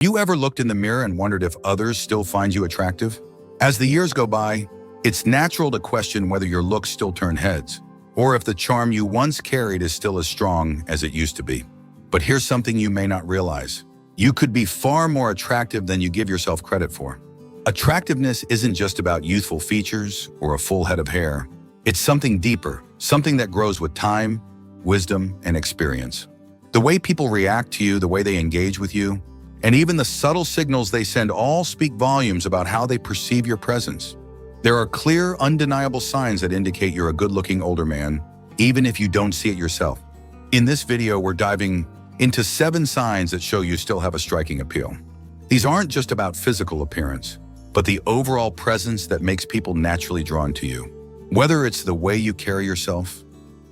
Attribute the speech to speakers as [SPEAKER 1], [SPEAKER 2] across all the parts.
[SPEAKER 1] You ever looked in the mirror and wondered if others still find you attractive? As the years go by, it's natural to question whether your looks still turn heads, or if the charm you once carried is still as strong as it used to be. But here's something you may not realize. You could be far more attractive than you give yourself credit for. Attractiveness isn't just about youthful features or a full head of hair. It's something deeper, something that grows with time, wisdom, and experience. The way people react to you, the way they engage with you, and even the subtle signals they send all speak volumes about how they perceive your presence. There are clear, undeniable signs that indicate you're a good-looking older man, even if you don't see it yourself. In this video, we're diving into 7 signs that show you still have a striking appeal. These aren't just about physical appearance, but the overall presence that makes people naturally drawn to you. Whether it's the way you carry yourself,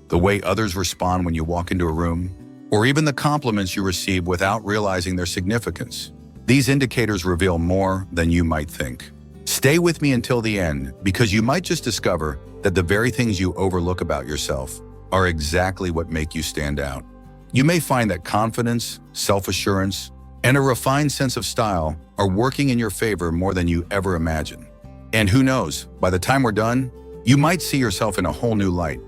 [SPEAKER 1] the way others respond when you walk into a room, or even the compliments you receive without realizing their significance. These indicators reveal more than you might think. Stay with me until the end, because you might just discover that the very things you overlook about yourself are exactly what make you stand out. You may find that confidence, self-assurance, and a refined sense of style are working in your favor more than you ever imagined. And who knows, by the time we're done, you might see yourself in a whole new light.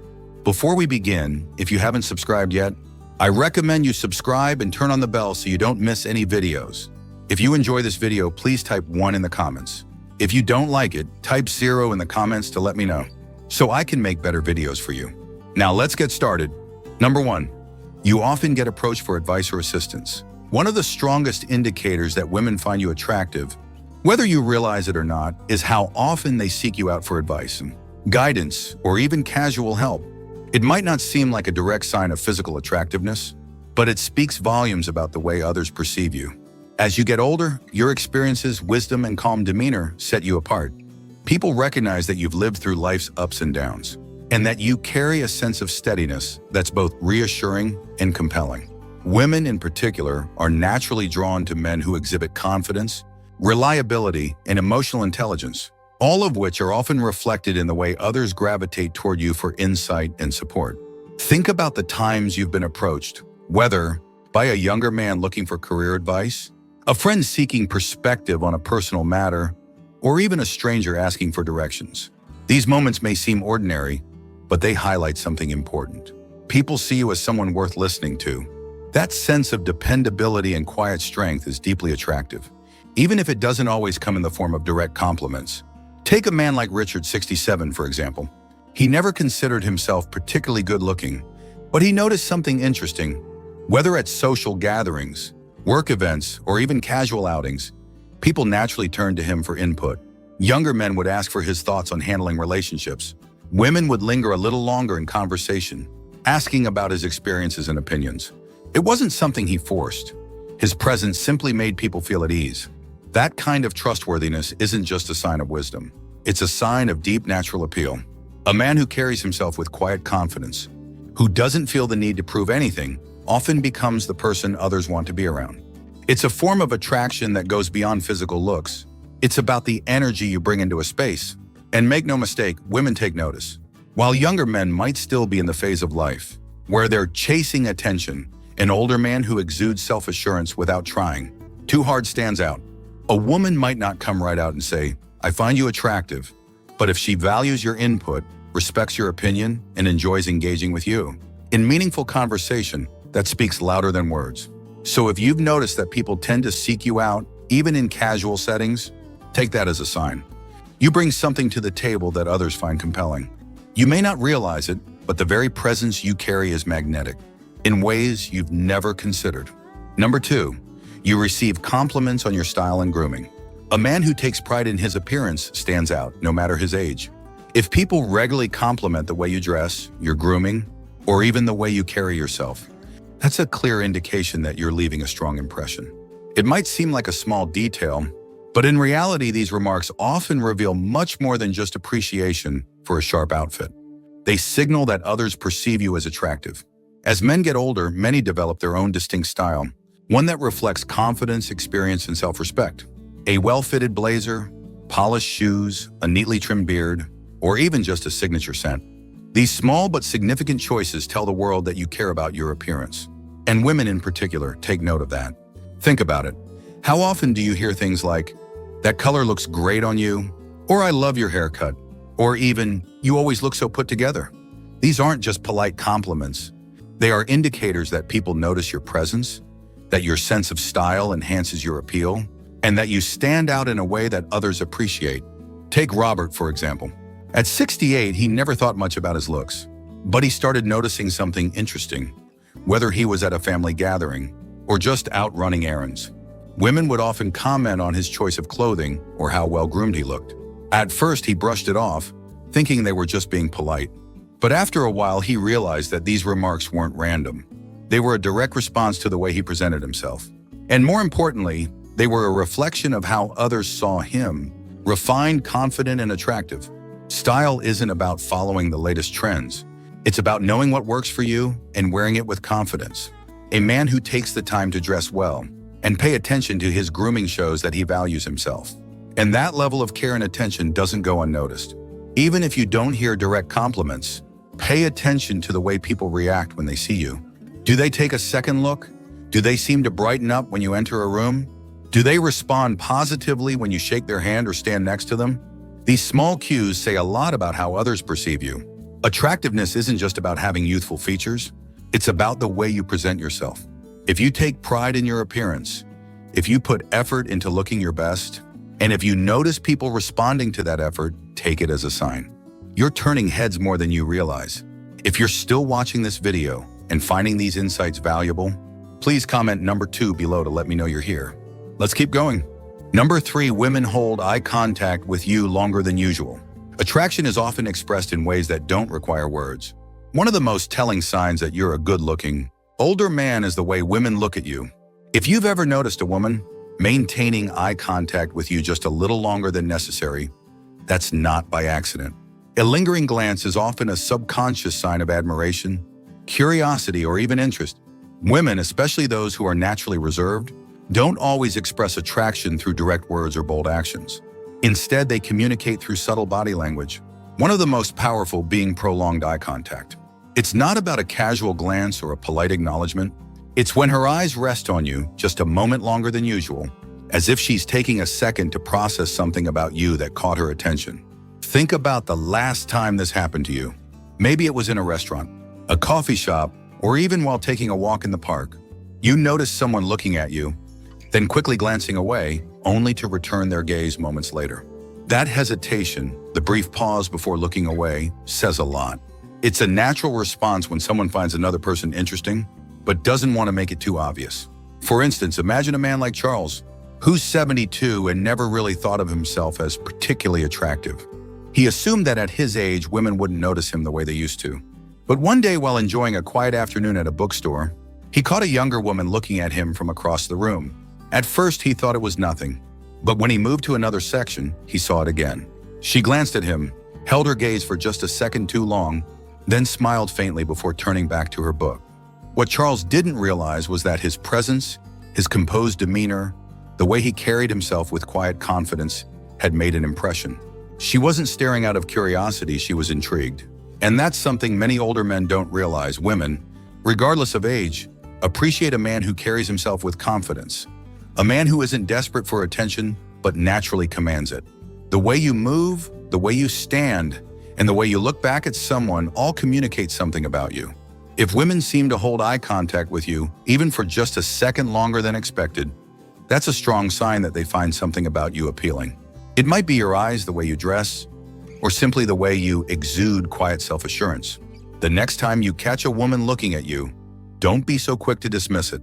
[SPEAKER 1] Before we begin, if you haven't subscribed yet, I recommend you subscribe and turn on the bell so you don't miss any videos. If you enjoy this video, please type 1 in the comments. If you don't like it, type 0 in the comments to let me know, so I can make better videos for you. Now let's get started. Number 1, you often get approached for advice or assistance. One of the strongest indicators that women find you attractive, whether you realize it or not, is how often they seek you out for advice, guidance, or even casual help. It might not seem like a direct sign of physical attractiveness, but it speaks volumes about the way others perceive you. As you get older, your experiences, wisdom, and calm demeanor set you apart. People recognize that you've lived through life's ups and downs, and that you carry a sense of steadiness that's both reassuring and compelling. Women in particular are naturally drawn to men who exhibit confidence, reliability, and emotional intelligence, all of which are often reflected in the way others gravitate toward you for insight and support. Think about the times you've been approached, whether by a younger man looking for career advice, a friend seeking perspective on a personal matter, or even a stranger asking for directions. These moments may seem ordinary, but they highlight something important. People see you as someone worth listening to. That sense of dependability and quiet strength is deeply attractive, even if it doesn't always come in the form of direct compliments. Take a man like Richard, 67, for example. He never considered himself particularly good-looking, but he noticed something interesting. Whether at social gatherings, work events, or even casual outings, people naturally turned to him for input. Younger men would ask for his thoughts on handling relationships. Women would linger a little longer in conversation, asking about his experiences and opinions. It wasn't something he forced. His presence simply made people feel at ease. That kind of trustworthiness isn't just a sign of wisdom. It's a sign of deep natural appeal. A man who carries himself with quiet confidence, who doesn't feel the need to prove anything, often becomes the person others want to be around. It's a form of attraction that goes beyond physical looks. It's about the energy you bring into a space. And make no mistake, women take notice. While younger men might still be in the phase of life where they're chasing attention, an older man who exudes self-assurance without trying too hard stands out. A woman might not come right out and say, "I find you attractive," but if she values your input, respects your opinion, and enjoys engaging with you in meaningful conversation, that speaks louder than words. So if you've noticed that people tend to seek you out, even in casual settings, take that as a sign. You bring something to the table that others find compelling. You may not realize it, but the very presence you carry is magnetic, in ways you've never considered. Number 2, you receive compliments on your style and grooming. A man who takes pride in his appearance stands out, no matter his age. If people regularly compliment the way you dress, your grooming, or even the way you carry yourself, that's a clear indication that you're leaving a strong impression. It might seem like a small detail, but in reality, these remarks often reveal much more than just appreciation for a sharp outfit. They signal that others perceive you as attractive. As men get older, many develop their own distinct style, one that reflects confidence, experience, and self-respect. A well-fitted blazer, polished shoes, a neatly trimmed beard, or even just a signature scent. These small but significant choices tell the world that you care about your appearance. And women in particular take note of that. Think about it. How often do you hear things like, "That color looks great on you," or "I love your haircut," or even, "You always look so put together"? These aren't just polite compliments. They are indicators that people notice your presence, that your sense of style enhances your appeal, and that you stand out in a way that others appreciate. Take Robert, for example. At 68, he never thought much about his looks, but he started noticing something interesting. Whether he was at a family gathering or just out running errands, women would often comment on his choice of clothing or how well-groomed he looked. At first, he brushed it off, thinking they were just being polite. But after a while, he realized that these remarks weren't random. They were a direct response to the way he presented himself. And more importantly, they were a reflection of how others saw him: refined, confident, and attractive. Style isn't about following the latest trends. It's about knowing what works for you and wearing it with confidence. A man who takes the time to dress well and pay attention to his grooming shows that he values himself. And that level of care and attention doesn't go unnoticed. Even if you don't hear direct compliments, pay attention to the way people react when they see you. Do they take a second look? Do they seem to brighten up when you enter a room? Do they respond positively when you shake their hand or stand next to them? These small cues say a lot about how others perceive you. Attractiveness isn't just about having youthful features. It's about the way you present yourself. If you take pride in your appearance, if you put effort into looking your best, and if you notice people responding to that effort, take it as a sign. You're turning heads more than you realize. If you're still watching this video and finding these insights valuable, please comment number 2 below to let me know you're here. Let's keep going. Number 3, women hold eye contact with you longer than usual. Attraction is often expressed in ways that don't require words. One of the most telling signs that you're a good-looking, older man is the way women look at you. If you've ever noticed a woman maintaining eye contact with you just a little longer than necessary, that's not by accident. A lingering glance is often a subconscious sign of admiration, curiosity, or even interest. Women, especially those who are naturally reserved, don't always express attraction through direct words or bold actions. Instead, they communicate through subtle body language, one of the most powerful being prolonged eye contact. It's not about a casual glance or a polite acknowledgement. It's when her eyes rest on you just a moment longer than usual, as if she's taking a second to process something about you that caught her attention. Think about the last time this happened to you. Maybe it was in a restaurant, a coffee shop, or even while taking a walk in the park. You noticed someone looking at you, then quickly glancing away, only to return their gaze moments later. That hesitation, the brief pause before looking away, says a lot. It's a natural response when someone finds another person interesting, but doesn't want to make it too obvious. For instance, imagine a man like Charles, who's 72 and never really thought of himself as particularly attractive. He assumed that at his age, women wouldn't notice him the way they used to. But one day, while enjoying a quiet afternoon at a bookstore, he caught a younger woman looking at him from across the room. At first, he thought it was nothing, but when he moved to another section, he saw it again. She glanced at him, held her gaze for just a second too long, then smiled faintly before turning back to her book. What Charles didn't realize was that his presence, his composed demeanor, the way he carried himself with quiet confidence had made an impression. She wasn't staring out of curiosity, she was intrigued. And that's something many older men don't realize. Women, regardless of age, appreciate a man who carries himself with confidence. A man who isn't desperate for attention, but naturally commands it. The way you move, the way you stand, and the way you look back at someone all communicate something about you. If women seem to hold eye contact with you, even for just a second longer than expected, that's a strong sign that they find something about you appealing. It might be your eyes, the way you dress, or simply the way you exude quiet self-assurance. The next time you catch a woman looking at you, don't be so quick to dismiss it.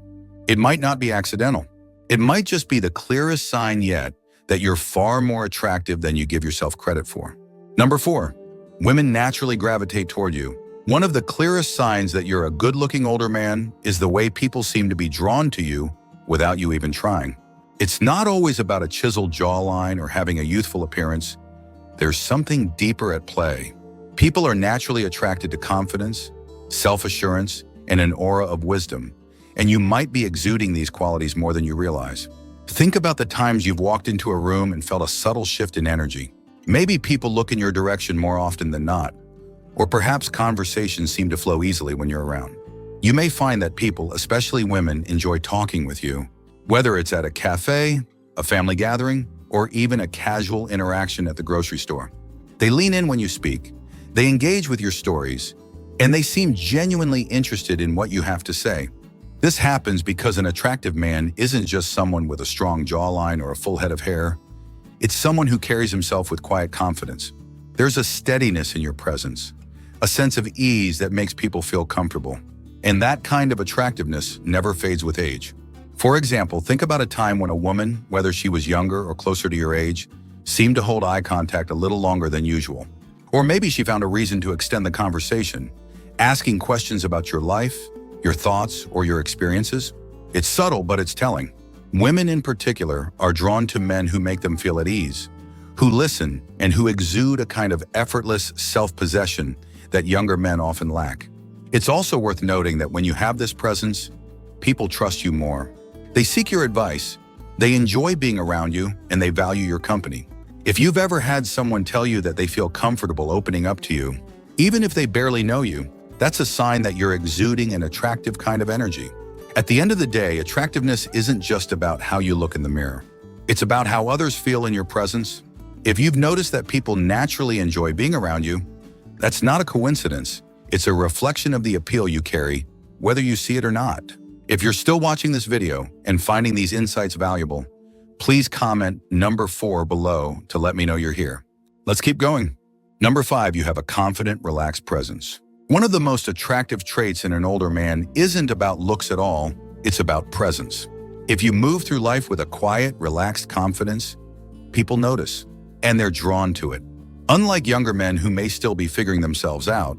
[SPEAKER 1] It might not be accidental. It might just be the clearest sign yet that you're far more attractive than you give yourself credit for. Number 4, women naturally gravitate toward you. One of the clearest signs that you're a good-looking older man is the way people seem to be drawn to you without you even trying. It's not always about a chiseled jawline or having a youthful appearance. There's something deeper at play. People are naturally attracted to confidence, self-assurance, and an aura of wisdom, and you might be exuding these qualities more than you realize. Think about the times you've walked into a room and felt a subtle shift in energy. Maybe people look in your direction more often than not, or perhaps conversations seem to flow easily when you're around. You may find that people, especially women, enjoy talking with you, Whether it's at a cafe, a family gathering, or even a casual interaction at the grocery store. They lean in when you speak, they engage with your stories, and they seem genuinely interested in what you have to say. This happens because an attractive man isn't just someone with a strong jawline or a full head of hair. It's someone who carries himself with quiet confidence. There's a steadiness in your presence, a sense of ease that makes people feel comfortable. And that kind of attractiveness never fades with age. For example, think about a time when a woman, whether she was younger or closer to your age, seemed to hold eye contact a little longer than usual. Or maybe she found a reason to extend the conversation, asking questions about your life, your thoughts, or your experiences. It's subtle, but it's telling. Women in particular are drawn to men who make them feel at ease, who listen, and who exude a kind of effortless self-possession that younger men often lack. It's also worth noting that when you have this presence, people trust you more. They seek your advice, they enjoy being around you, and they value your company. If you've ever had someone tell you that they feel comfortable opening up to you, even if they barely know you, that's a sign that you're exuding an attractive kind of energy. At the end of the day, attractiveness isn't just about how you look in the mirror. It's about how others feel in your presence. If you've noticed that people naturally enjoy being around you, that's not a coincidence. It's a reflection of the appeal you carry, whether you see it or not. If you're still watching this video and finding these insights valuable, please comment number 4 below to let me know you're here. Let's keep going. Number 5, you have a confident, relaxed presence. One of the most attractive traits in an older man isn't about looks at all, it's about presence. If you move through life with a quiet, relaxed confidence, people notice, and they're drawn to it. Unlike younger men who may still be figuring themselves out,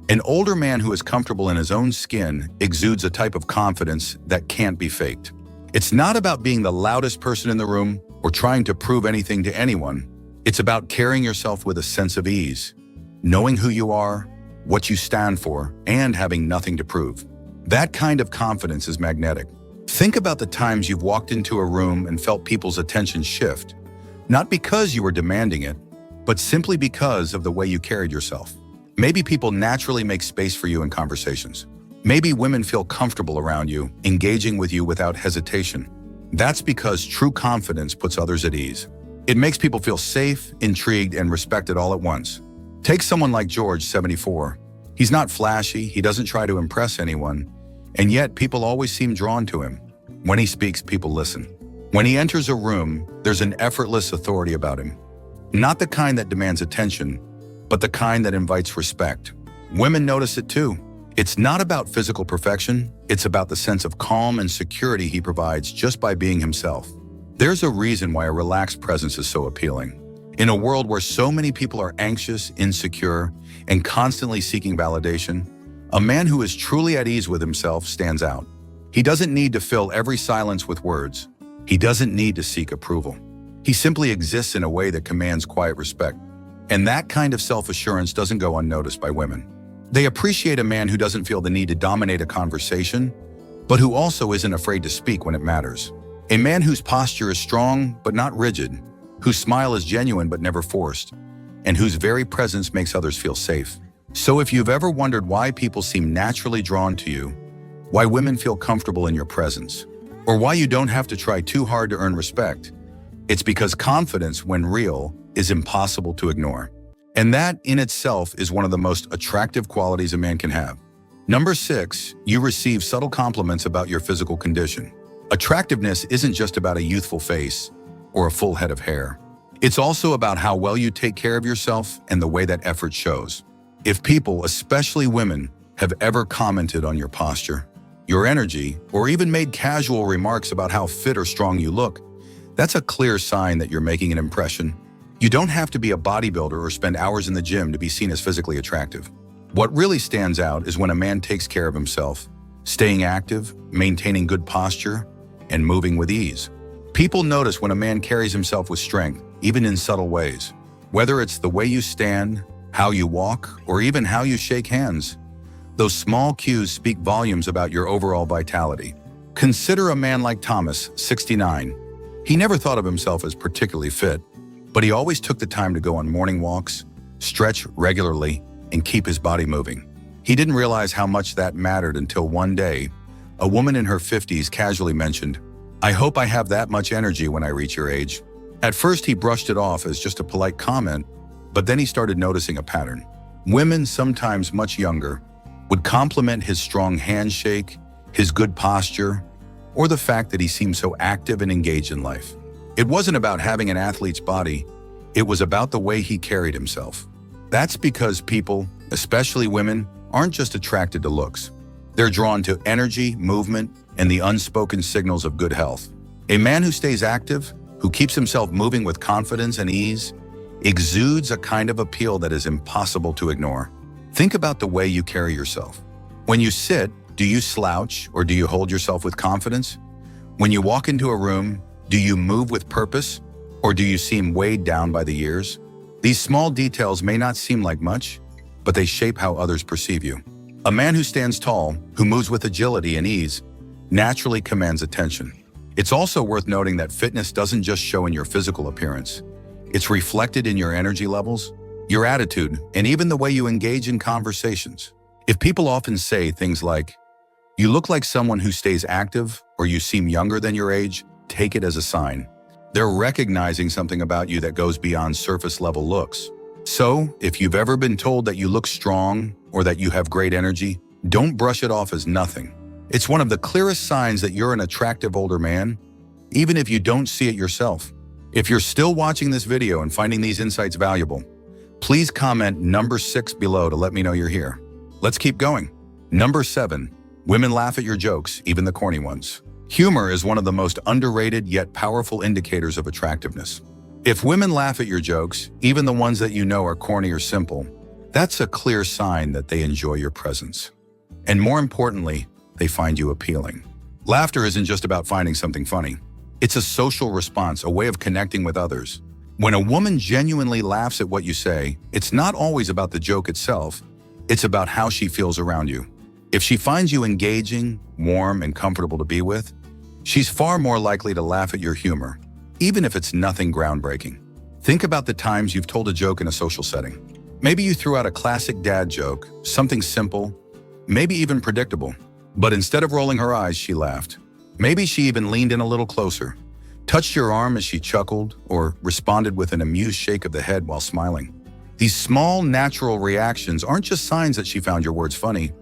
[SPEAKER 1] an older man who is comfortable in his own skin exudes a type of confidence that can't be faked. It's not about being the loudest person in the room or trying to prove anything to anyone. It's about carrying yourself with a sense of ease, knowing who you are, what you stand for, and having nothing to prove. That kind of confidence is magnetic. Think about the times you've walked into a room and felt people's attention shift, not because you were demanding it, but simply because of the way you carried yourself. Maybe people naturally make space for you in conversations. Maybe women feel comfortable around you, engaging with you without hesitation. That's because true confidence puts others at ease. It makes people feel safe, intrigued, and respected all at once. Take someone like George, 74. He's not flashy, he doesn't try to impress anyone, and yet people always seem drawn to him. When he speaks, people listen. When he enters a room, there's an effortless authority about him. Not the kind that demands attention, but the kind that invites respect. Women notice it too. It's not about physical perfection, it's about the sense of calm and security he provides just by being himself. There's a reason why a relaxed presence is so appealing. In a world where so many people are anxious, insecure, and constantly seeking validation, a man who is truly at ease with himself stands out. He doesn't need to fill every silence with words. He doesn't need to seek approval. He simply exists in a way that commands quiet respect. And that kind of self-assurance doesn't go unnoticed by women. They appreciate a man who doesn't feel the need to dominate a conversation, but who also isn't afraid to speak when it matters. A man whose posture is strong but not rigid, whose smile is genuine but never forced, and whose very presence makes others feel safe. So if you've ever wondered why people seem naturally drawn to you, why women feel comfortable in your presence, or why you don't have to try too hard to earn respect, it's because confidence, when real, is impossible to ignore. And that in itself is one of the most attractive qualities a man can have. Number 6, you receive subtle compliments about your physical condition. Attractiveness isn't just about a youthful face or a full head of hair. It's also about how well you take care of yourself and the way that effort shows. If people, especially women, have ever commented on your posture, your energy, or even made casual remarks about how fit or strong you look, that's a clear sign that you're making an impression. You don't have to be a bodybuilder or spend hours in the gym to be seen as physically attractive. What really stands out is when a man takes care of himself, staying active, maintaining good posture, and moving with ease. People notice when a man carries himself with strength, even in subtle ways. Whether it's the way you stand, how you walk, or even how you shake hands, those small cues speak volumes about your overall vitality. Consider a man like Thomas, 69. He never thought of himself as particularly fit, but he always took the time to go on morning walks, stretch regularly, and keep his body moving. He didn't realize how much that mattered until one day, a woman in her 50s casually mentioned, I hope I have that much energy when I reach your age." At first, he brushed it off as just a polite comment, but then he started noticing a pattern. Women, sometimes much younger, would compliment his strong handshake, his good posture, or the fact that he seemed so active and engaged in life. It wasn't about having an athlete's body, it was about the way he carried himself. That's because people, especially women, aren't just attracted to looks. They're drawn to energy, movement, and the unspoken signals of good health. A man who stays active, who keeps himself moving with confidence and ease, exudes a kind of appeal that is impossible to ignore. Think about the way you carry yourself. When you sit, do you slouch or do you hold yourself with confidence? When you walk into a room, do you move with purpose or do you seem weighed down by the years? These small details may not seem like much, but they shape how others perceive you. A man who stands tall, who moves with agility and ease, naturally commands attention. It's also worth noting that fitness doesn't just show in your physical appearance. It's reflected in your energy levels, your attitude, and even the way you engage in conversations. If people often say things like, "You look like someone who stays active," or "You seem younger than your age," take it as a sign. They're recognizing something about you that goes beyond surface-level looks. So, if you've ever been told that you look strong or that you have great energy, don't brush it off as nothing. It's one of the clearest signs that you're an attractive older man, even if you don't see it yourself. If you're still watching this video and finding these insights valuable, please comment number 6 below to let me know you're here. Let's keep going. Number 7. Women laugh at your jokes, even the corny ones. Humor is one of the most underrated yet powerful indicators of attractiveness. If women laugh at your jokes, even the ones that you know are corny or simple, that's a clear sign that they enjoy your presence. And more importantly, they find you appealing. Laughter isn't just about finding something funny. It's a social response, a way of connecting with others. When a woman genuinely laughs at what you say, it's not always about the joke itself, it's about how she feels around you. If she finds you engaging, warm, and comfortable to be with, she's far more likely to laugh at your humor, even if it's nothing groundbreaking. Think about the times you've told a joke in a social setting. Maybe you threw out a classic dad joke, something simple, maybe even predictable. But instead of rolling her eyes, she laughed. Maybe she even leaned in a little closer, touched your arm as she chuckled, or responded with an amused shake of the head while smiling. These small, natural reactions aren't just signs that she found your words funny.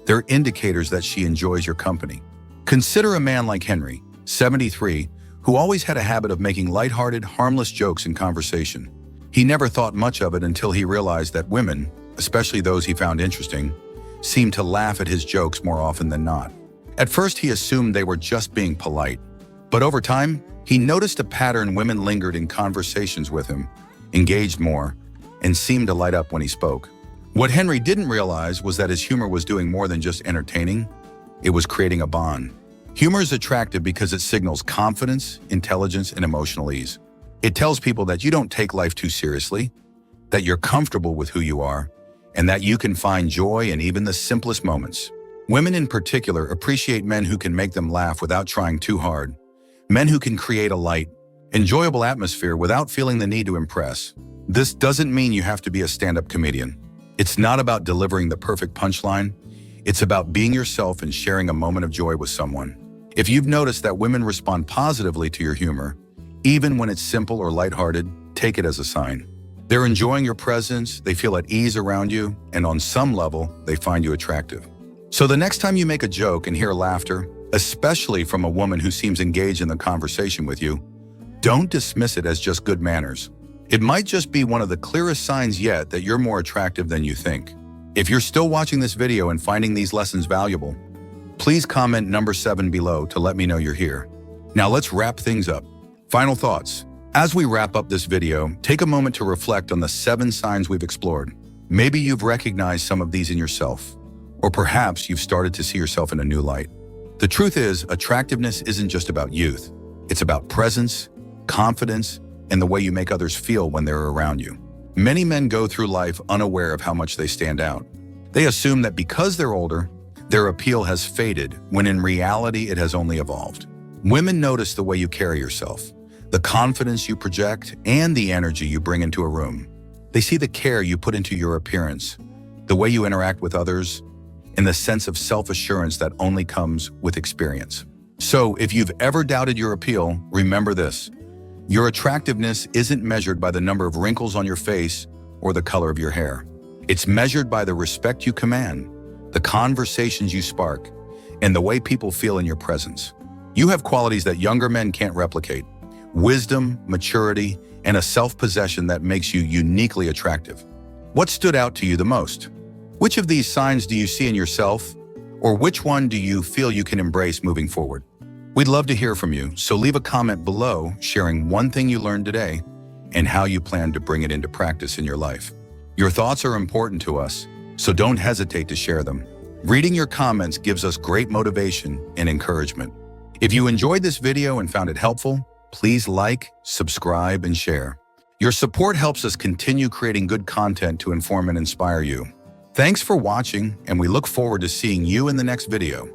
[SPEAKER 1] They're indicators that she enjoys your company. Consider a man like Henry, 73, who always had a habit of making lighthearted, harmless jokes in conversation. He never thought much of it until he realized that women, especially those he found interesting, seemed to laugh at his jokes more often than not. At first, he assumed they were just being polite. But over time, he noticed a pattern: women lingered in conversations with him, engaged more, and seemed to light up when he spoke. What Henry didn't realize was that his humor was doing more than just entertaining. It was creating a bond. Humor is attractive because it signals confidence, intelligence, and emotional ease. It tells people that you don't take life too seriously, that you're comfortable with who you are, and that you can find joy in even the simplest moments. Women in particular appreciate men who can make them laugh without trying too hard. Men who can create a light, enjoyable atmosphere without feeling the need to impress. This doesn't mean you have to be a stand-up comedian. It's not about delivering the perfect punchline. It's about being yourself and sharing a moment of joy with someone. If you've noticed that women respond positively to your humor, even when it's simple or lighthearted, take it as a sign. They're enjoying your presence, they feel at ease around you, and on some level, they find you attractive. So the next time you make a joke and hear laughter, especially from a woman who seems engaged in the conversation with you, don't dismiss it as just good manners. It might just be one of the clearest signs yet that you're more attractive than you think. If you're still watching this video and finding these lessons valuable, please comment number 7 below to let me know you're here. Now let's wrap things up. Final thoughts. As we wrap up this video, take a moment to reflect on the 7 signs we've explored. Maybe you've recognized some of these in yourself, or perhaps you've started to see yourself in a new light. The truth is, attractiveness isn't just about youth. It's about presence, confidence, and the way you make others feel when they're around you. Many men go through life unaware of how much they stand out. They assume that because they're older, their appeal has faded, when in reality it has only evolved. Women notice the way you carry yourself, the confidence you project, and the energy you bring into a room. They see the care you put into your appearance, the way you interact with others, and the sense of self-assurance that only comes with experience. So if you've ever doubted your appeal, remember this. Your attractiveness isn't measured by the number of wrinkles on your face or the color of your hair. It's measured by the respect you command, the conversations you spark, and the way people feel in your presence. You have qualities that younger men can't replicate: wisdom, maturity, and a self-possession that makes you uniquely attractive. What stood out to you the most? Which of these signs do you see in yourself, or which one do you feel you can embrace moving forward? We'd love to hear from you, so leave a comment below sharing one thing you learned today and how you plan to bring it into practice in your life. Your thoughts are important to us, so don't hesitate to share them. Reading your comments gives us great motivation and encouragement. If you enjoyed this video and found it helpful, please like, subscribe, and share. Your support helps us continue creating good content to inform and inspire you. Thanks for watching, and we look forward to seeing you in the next video.